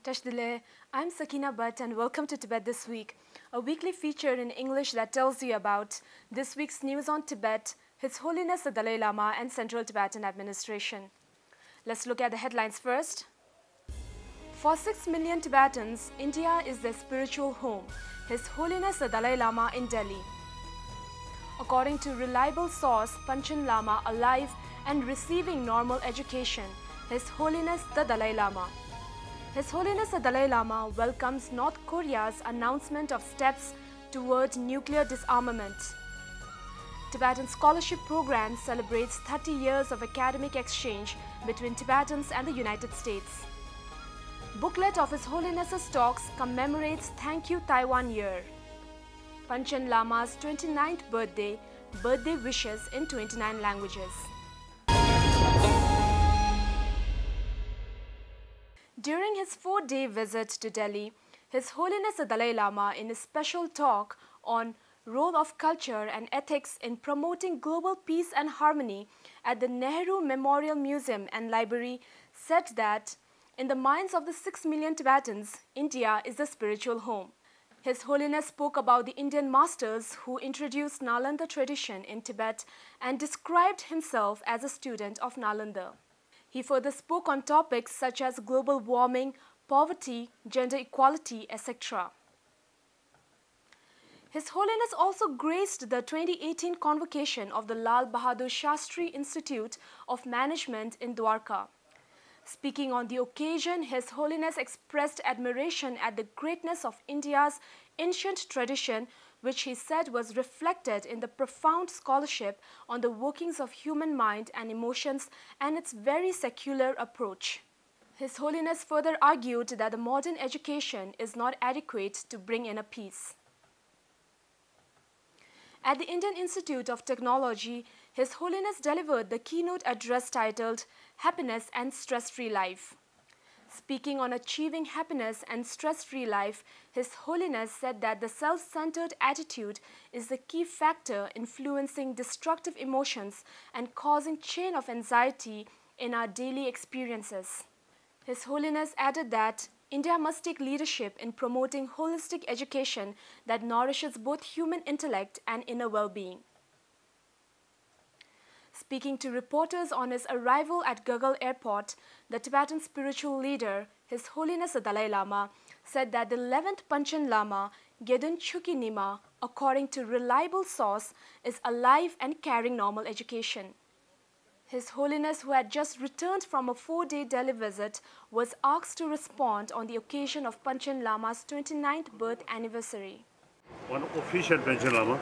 Tashdile, I'm Sakina Bhatt and welcome to Tibet This Week, a weekly feature in English that tells you about this week's news on Tibet, His Holiness the Dalai Lama and Central Tibetan Administration. Let's look at the headlines first. For 6 million Tibetans, India is their spiritual home, His Holiness the Dalai Lama in Delhi. According to reliable source Panchen Lama alive and receiving normal education, His Holiness the Dalai Lama. His Holiness the Dalai Lama welcomes North Korea's announcement of steps toward nuclear disarmament. Tibetan Scholarship Program celebrates 30 years of academic exchange between Tibetans and the United States. Booklet of His Holiness's talks commemorates Thank You Taiwan Year. Panchen Lama's 29th birthday wishes in 29 languages. During his 4-day visit to Delhi, His Holiness the Dalai Lama, in a special talk on role of culture and ethics in promoting global peace and harmony at the Nehru Memorial Museum and Library, said that in the minds of the 6 million Tibetans, India is the spiritual home. His Holiness spoke about the Indian masters who introduced Nalanda tradition in Tibet and described himself as a student of Nalanda. He further spoke on topics such as global warming, poverty, gender equality, etc. His Holiness also graced the 2018 convocation of the Lal Bahadur Shastri Institute of Management in Dwarka. Speaking on the occasion, His Holiness expressed admiration at the greatness of India's ancient tradition, which he said was reflected in the profound scholarship on the workings of human mind and emotions and its very secular approach. His Holiness further argued that the modern education is not adequate to bring in a peace. At the Indian Institute of Technology, His Holiness delivered the keynote address titled Happiness and Stress-Free Life. Speaking on achieving happiness and stress-free life, His Holiness said that the self-centered attitude is the key factor influencing destructive emotions and causing chain of anxiety in our daily experiences. His Holiness added that India must take leadership in promoting holistic education that nourishes both human intellect and inner well-being. Speaking to reporters on his arrival at Gurgaon Airport, the Tibetan spiritual leader, His Holiness the Dalai Lama, said that the 11th Panchen Lama, Gedun Chuki Nima, according to reliable source, is alive and carrying normal education. His Holiness, who had just returned from a 4-day Delhi visit, was asked to respond on the occasion of Panchen Lama's 29th birth anniversary. One official Panchen Lama,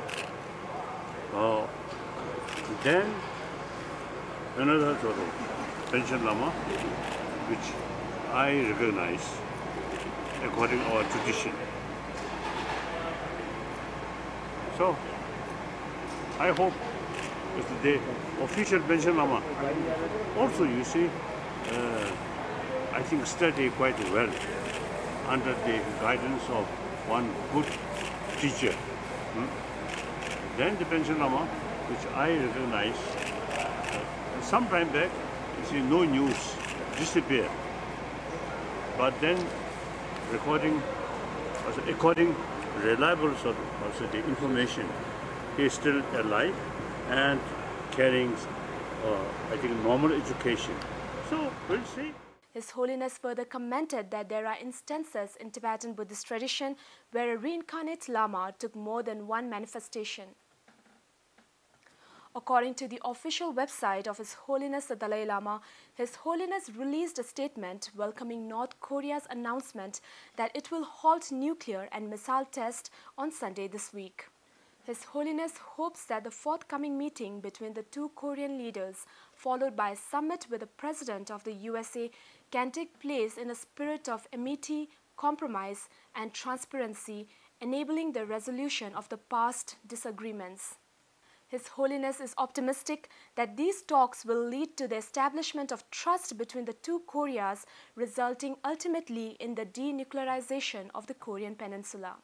then another sort of Panchen Lama, which I recognize according to our tradition. So, I hope it's the official Panchen Lama. Also, you see, I think study quite well under the guidance of one good teacher. Then the Panchen Lama, which I recognize, some time back, you see, no news, disappeared. But then, according reliable sort of also the information, he is still alive and carrying, I think, normal education. So, we'll see. His Holiness further commented that there are instances in Tibetan Buddhist tradition where a reincarnate Lama took more than one manifestation. According to the official website of His Holiness the Dalai Lama, His Holiness released a statement welcoming North Korea's announcement that it will halt nuclear and missile tests on Sunday this week. His Holiness hopes that the forthcoming meeting between the two Korean leaders, followed by a summit with the President of the USA, can take place in a spirit of amity, compromise, and transparency, enabling the resolution of the past disagreements. His Holiness is optimistic that these talks will lead to the establishment of trust between the two Koreas, resulting ultimately in the denuclearization of the Korean Peninsula.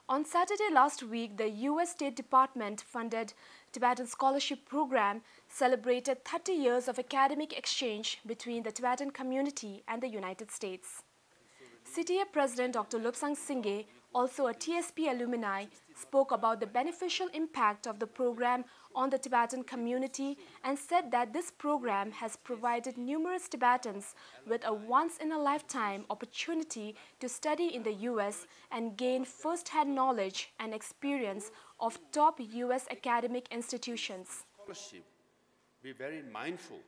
On Saturday last week, the US State Department funded Tibetan Scholarship Program celebrated 30 years of academic exchange between the Tibetan community and the United States. CTA President Dr. Lobsang Singye, also a TSP alumni, spoke about the beneficial impact of the program on the Tibetan community and said that this program has provided numerous Tibetans with a once-in-a-lifetime opportunity to study in the US and gain first-hand knowledge and experience of top US academic institutions. Scholarship, be very mindful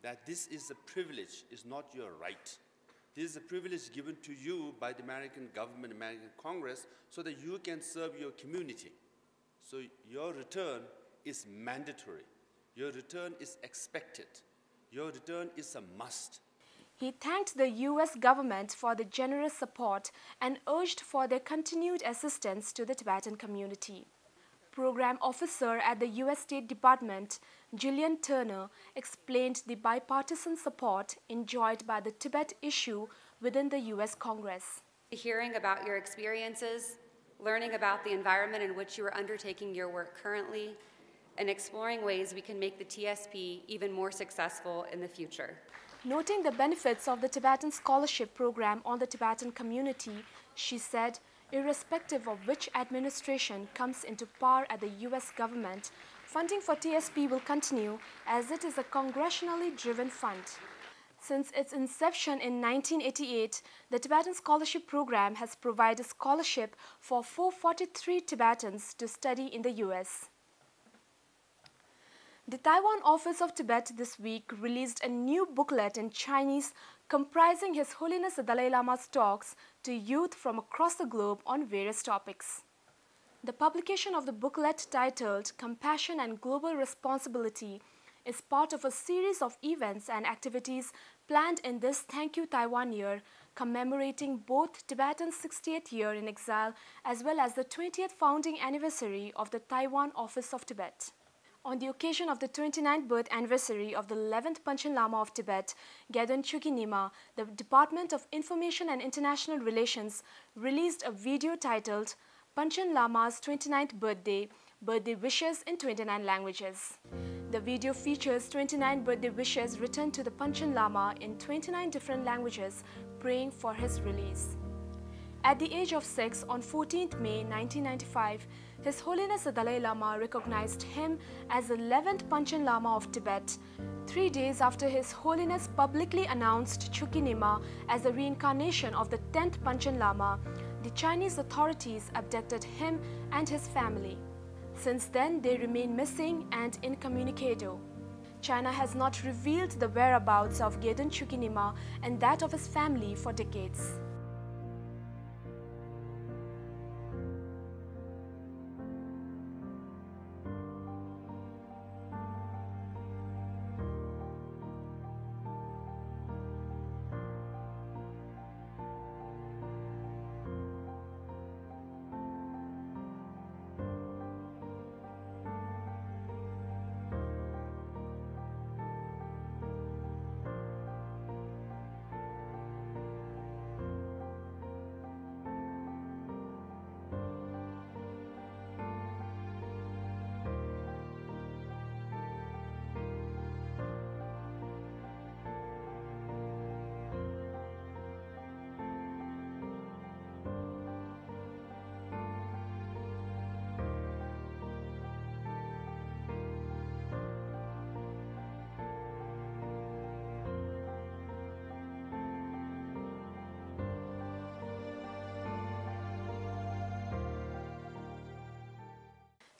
that this is a privilege, is not your right. This is a privilege given to you by the American government, American Congress, so that you can serve your community. So your return is mandatory. Your return is expected. Your return is a must. He thanked the US government for the generous support and urged for their continued assistance to the Tibetan community. Program officer at the US State Department, Gillian Turner, explained the bipartisan support enjoyed by the Tibet issue within the US Congress. Hearing about your experiences, learning about the environment in which you are undertaking your work currently, and exploring ways we can make the TSP even more successful in the future. Noting the benefits of the Tibetan Scholarship Program on the Tibetan community, she said, irrespective of which administration comes into power at the US government, funding for TSP will continue as it is a congressionally driven fund. Since its inception in 1988, the Tibetan Scholarship Program has provided scholarship for 443 Tibetans to study in the US. The Taiwan Office of Tibet this week released a new booklet in Chinese comprising His Holiness the Dalai Lama's talks to youth from across the globe on various topics. The publication of the booklet titled Compassion and Global Responsibility is part of a series of events and activities planned in this Thank You Taiwan Year, commemorating both Tibetan's 60th year in exile as well as the 20th founding anniversary of the Taiwan Office of Tibet. On the occasion of the 29th birth anniversary of the 11th Panchen Lama of Tibet, Gedun Chukinima, the Department of Information and International Relations released a video titled Panchen Lama's 29th Birthday, Birthday Wishes in 29 Languages. The video features 29 birthday wishes written to the Panchen Lama in 29 different languages, praying for his release. At the age of 6 on 14th May 1995, His Holiness the Dalai Lama recognized him as the 11th Panchen Lama of Tibet, 3 days after His Holiness publicly announced Chukinima as the reincarnation of the 10th Panchen Lama. The Chinese authorities abducted him and his family. Since then, they remain missing and incommunicado. China has not revealed the whereabouts of Gedun Chukinima and that of his family for decades.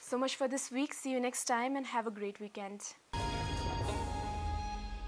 So much for this week. See you next time and have a great weekend.